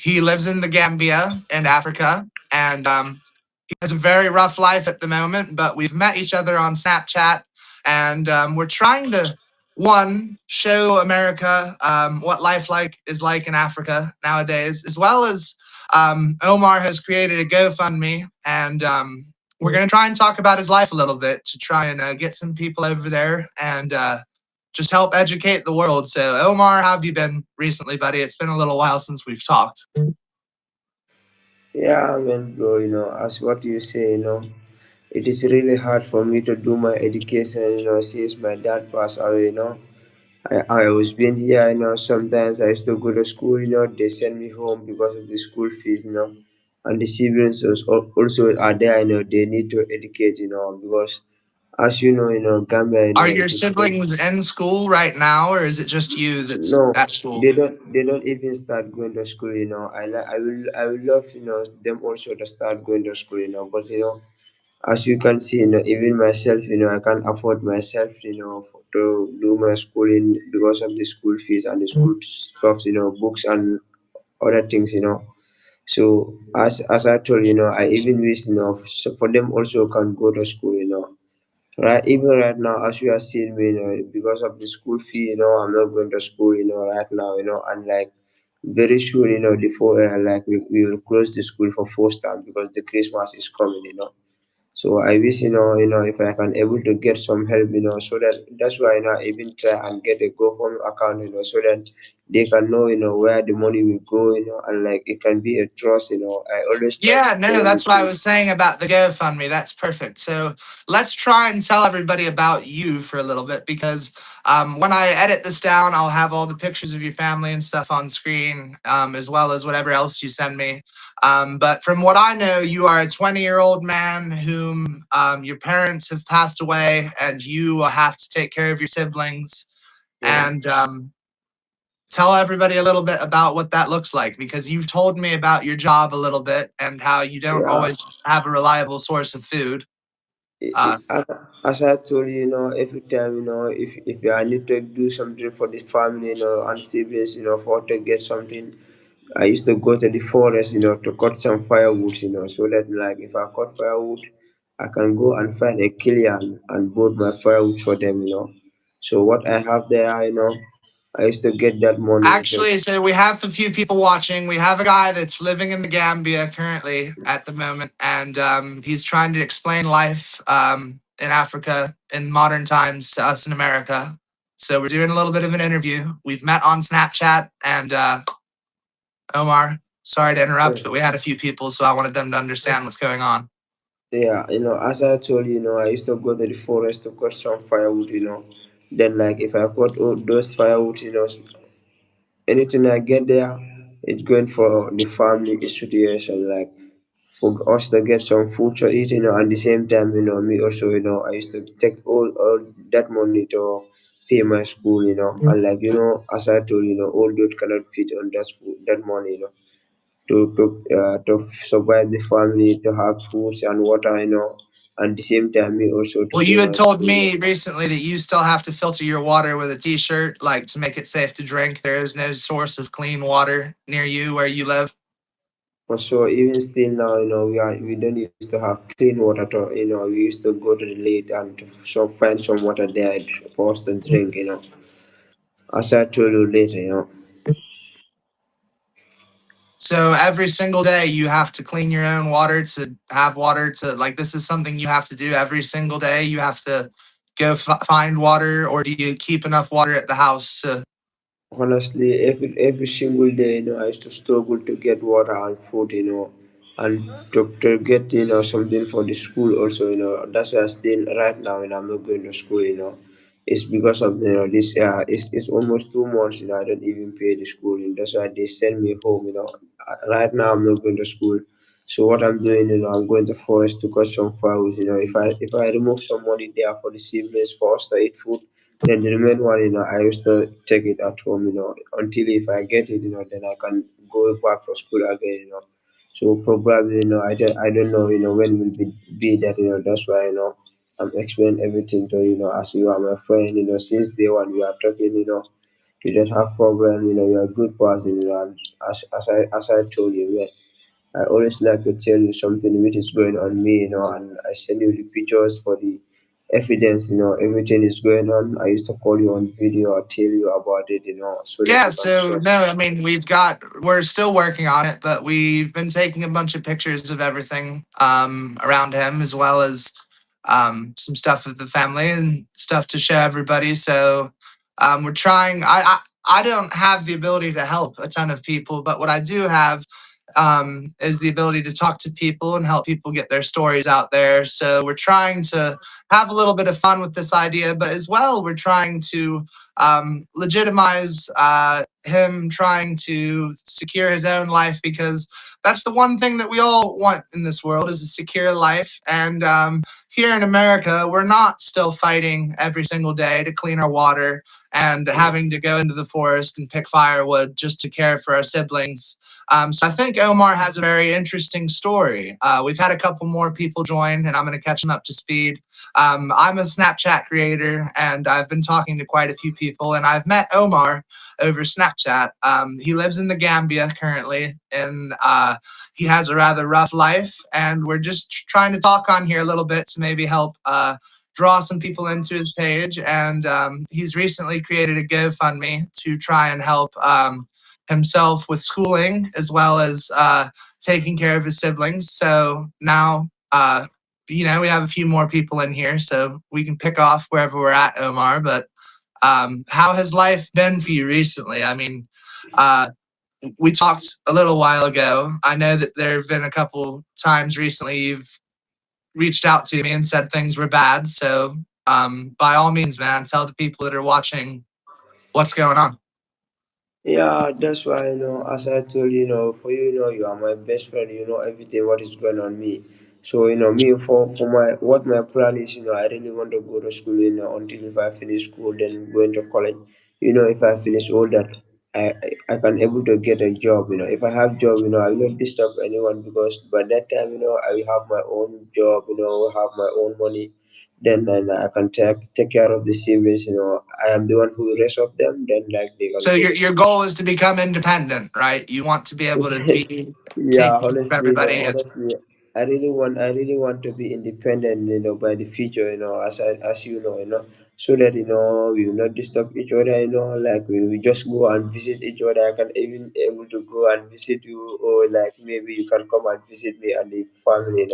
he lives in the Gambia in Africa, and he has a very rough life at the moment. But we've met each other on Snapchat, and we're trying to one show America what life is like in Africa nowadays, as well as Omar has created a GoFundMe, and we're going to try and talk about his life a little bit to try and get some people over there and just help educate the world. So, Omar, how have you been recently, buddy? It's been a little while since we've talked. Yeah, I mean, bro, as what you say, it is really hard for me to do my education, since my dad passed away, I was being here, sometimes I used to go to school, they send me home because of the school fees, and the siblings also are there, they need to educate, because as Gambia, Are it your is very, siblings in school right now, or is it just you that's no, at school? they don't even start going to school, I will love, them also to start going to school, but as you can see, even myself, I can't afford myself, to do my schooling because of the school fees and the school stuff, books and other things, So as I told you, I even wish, so for them also can go to school, Right, even right now, as you are seeing me, because of the school fee, I'm not going to school, right now, and like very soon, before like we will close the school for first time because the Christmas is coming, so I wish, if I can able to get some help, so that that's why, I even try and get a GoFundMe account, so that they can know, where the money will go, and like it can be a trust, I always trust Yeah, no, them. that's what I was saying about the GoFundMe. That's perfect. So let's try and tell everybody about you for a little bit because when I edit this down, I'll have all the pictures of your family and stuff on screen, as well as whatever else you send me. But from what I know, you are a 20-year-old man whom your parents have passed away, and you have to take care of your siblings. Yeah, And tell everybody a little bit about what that looks like because you've told me about your job a little bit and how you don't yeah. always have a reliable source of food. Uh, As I told you, every time, if I need to do something for the family, and siblings, for to get something, I used to go to the forest, to cut some firewood, so that like if I cut firewood, I can go and find a killian and board my firewood for them, So what I have there, I used to get that money. So Actually, so we have a few people watching. We have a guy that's living in the Gambia currently at the moment, and he's trying to explain life in Africa in modern times to us in America. So we're doing a little bit of an interview. We've met on Snapchat, and Omar, sorry to interrupt, but we had a few people, so I wanted them to understand what's going on. yeah, as I told you, I used to go to the forest to cut some firewood, Then like if I cut all those firewood, anything I get there, it's going for the family situation, like for us to get some food to eat, and the same time, me also, I used to take all that money to pay my school, and like, as I told you, all those cannot fit on that money, to survive the family, to have foods and water, and the same time, me also to Well, pay you had my told school, me recently that you still have to filter your water with a t-shirt, like to make it safe to drink. There is no source of clean water near you where you live. For sure, even still now, we don't used to have clean water. We used to go to the lake and to find some water there for us to drink. As I told you later, So every single day you have to clean your own water to have water to like this is something you have to do every single day. You have to go find water or do you keep enough water at the house to honestly, every single day, I used to struggle to get water and food, and to get something for the school also, That's why still right now, I'm not going to school, It's because of this. It's almost 2 months, I don't even pay the school, that's why they send me home, Right now, I'm not going to school. So what I'm doing, I'm going to forest to cut some firewood. If I remove some money there for the siblings for us to eat food, then the remaining one, I used to take it at home, until if I get it, then I can go back to school again, So probably, I don't know, when will be that, that's why, I'm explaining everything to you, as you are my friend, since day one we are talking, You don't have problem, you're a good person, as I told you, yeah. I always like to tell you something which is going on me, and I send you the pictures for the evidence, everything is going on. I used to call you on video or tell you about it, so that Yeah, you can so trust. no, I mean we're still working on it, but we've been taking a bunch of pictures of everything around him, as well as some stuff of the family and stuff to show everybody. So we're trying. I don't have the ability to help a ton of people, but what I do have is the ability to talk to people and help people get their stories out there. So we're trying to have a little bit of fun with this idea, but as well, we're trying to legitimize him trying to secure his own life, because that's the one thing that we all want in this world is a secure life. And here in America, we're not still fighting every single day to clean our water and having to go into the forest and pick firewood just to care for our siblings. So I think Omar has a very interesting story. We've had a couple more people join, and I'm going to catch them up to speed. I'm a Snapchat creator, and I've been talking to quite a few people, and I've met Omar over Snapchat. He lives in the Gambia currently, and he has a rather rough life. And we're just trying to talk on here a little bit to maybe help draw some people into his page. And he's recently created a GoFundMe to try and help himself with schooling, as well as taking care of his siblings. So now, we have a few more people in here, so we can pick off wherever we're at, Omar. But how has life been for you recently? I mean, uh, we talked a little while ago. I know that there have been a couple times recently you've reached out to me and said things were bad. So, by all means, man, tell the people that are watching what's going on. Yeah, that's why, as I told you, for you, you are my best friend, you know everything what is going on me. So, me for my what my plan is, I really want to go to school, until if I finish school, then going to college. If I finish all that, I can able to get a job, If I have job, I will not disturb anyone because by that time, I will have my own job, have my own money. Then I can take care of the siblings, I am the one who raise up them, then like they can So go your to your school. goal is to become independent, right? You want to be able to be Yeah, take care of honestly, everybody. I really want to be independent, by the future, as so that we will not disturb each other, like we just go and visit each other. I can even able to go and visit you, or like maybe you can come and visit me and the family,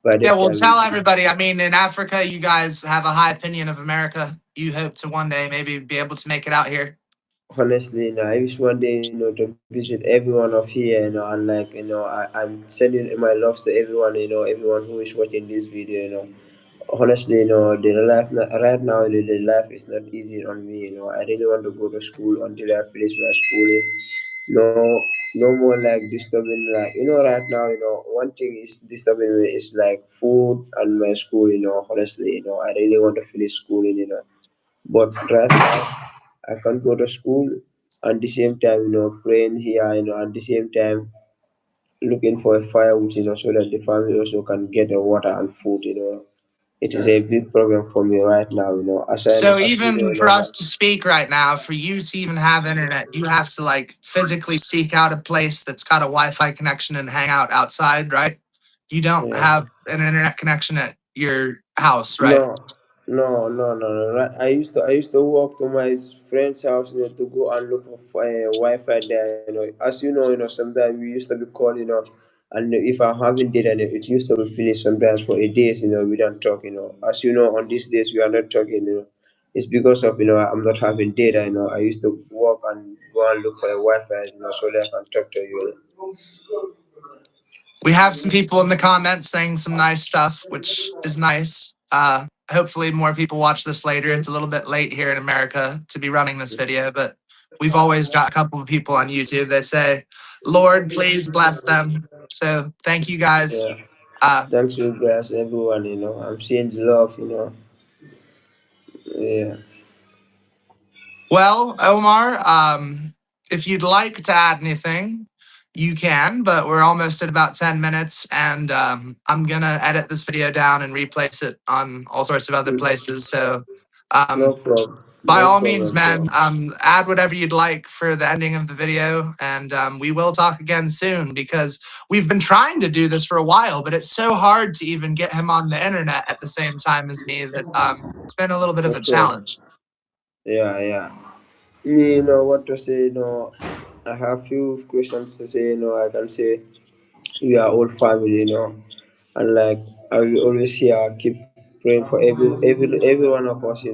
by Yeah, that well, time. tell everybody. I mean, in Africa, you guys have a high opinion of America. You hope to one day maybe be able to make it out here. Honestly, I wish one day, to visit everyone of here, and like, I'm sending my love to everyone, everyone who is watching this video, Honestly, the life right now, the life is not easy on me, I really want to go to school until I finish my schooling. No more like disturbing, like, right now, one thing is disturbing me is like food and my school, honestly, I really want to finish schooling, but right now, I can go to school at the same time, praying here, at the same time looking for a firewood, so that the family also can get the water and food, It is a big problem for me right now, So as you know, even for us to speak right now, for you to even have internet, you have to like physically seek out a place that's got a Wi-Fi connection and hang out outside, right? You don't yeah. have an internet connection at your house, right? No, no. Right. I used to walk to my friend's house, to go and look for Wi-Fi there. As you know, sometimes we used to be called, and if I'm having data, it used to be finished sometimes for a days. We don't talk. As you know, on these days we are not talking. It's because of I'm not having data. I used to walk and go and look for a Wi-Fi, so that I can talk to you. We have some people in the comments saying some nice stuff, which is nice. Hopefully, more people watch this later. It's a little bit late here in America to be running this video, but we've always got a couple of people on YouTube. They say, "Lord, please bless them." So thank you guys. Yeah. Uh, Thanks you guys, everyone. I'm seeing the love. Yeah. well, Omar, if you'd like to add anything, you can, but we're almost at about 10 minutes, and I'm going to edit this video down and replace it on all sorts of other places. So, No um, problem. By No all means, problem, man, bro. add whatever you'd like for the ending of the video, and we will talk again soon because we've been trying to do this for a while, but it's so hard to even get him on the internet at the same time as me that it's been a little bit of a Okay. challenge. Yeah, yeah. Me, what to say, I have few questions to say, I can say we are all family, and like I will always here keep praying for every one of us,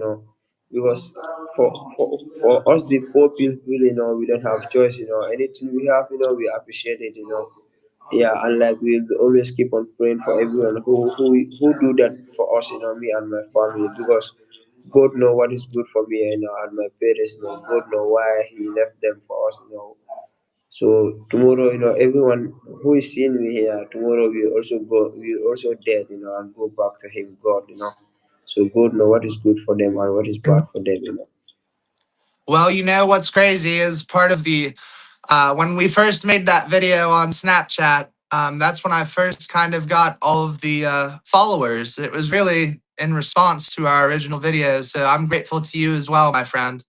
because for us the poor people, we don't have choice, anything we have, we appreciate it, yeah, and like we'll always keep on praying for everyone who do that for us, me and my family, because God know what is good for me, and my parents know. God know why He left them for us, So tomorrow, everyone who is seeing me here, tomorrow we will also dead, and go back to Him, God, So God know what is good for them and what is bad for them. Well, you know what's crazy is part of the when we first made that video on Snapchat. That's when I first kind of got all of the followers. It was really in response to our original videos, so I'm grateful to you as well, my friend.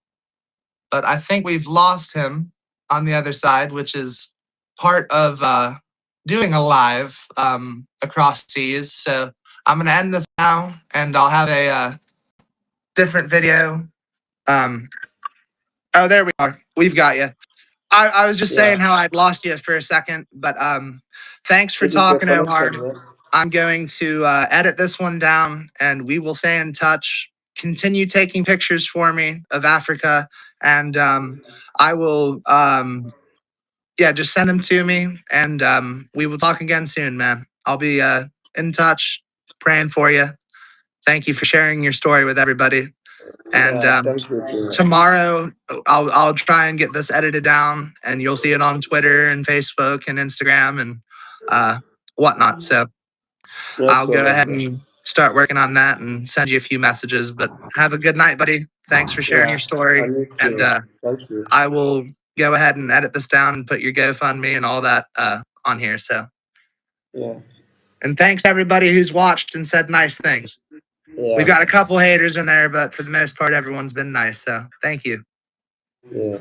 But I think we've lost him on the other side, which is part of doing a live across seas. So I'm going to end this now, and I'll have a different video. Um, oh, there we are. We've got you. I was just Yeah, saying how I'd lost you for a second, but thanks for it is your talking, Omar. connection, man. I'm going to edit this one down, and we will stay in touch. Continue taking pictures for me of Africa, and I will, yeah, just send them to me, and we will talk again soon, man. I'll be in touch, praying for you. Thank you for sharing your story with everybody, and Yeah, thank you, too, man. tomorrow I'll try and get this edited down, and you'll see it on Twitter and Facebook and Instagram and whatnot. So No I'll go problem, ahead bro. and start working on that and send you a few messages. But have a good night, buddy. Thanks for sharing Yeah, your story, and me and too. Thank you. I will go ahead and edit this down and put your GoFundMe and all that on here. So, Yeah, and thanks to everybody who's watched and said nice things. We've yeah, got a couple haters in there, but for the most part, everyone's been nice. So thank you. yeah.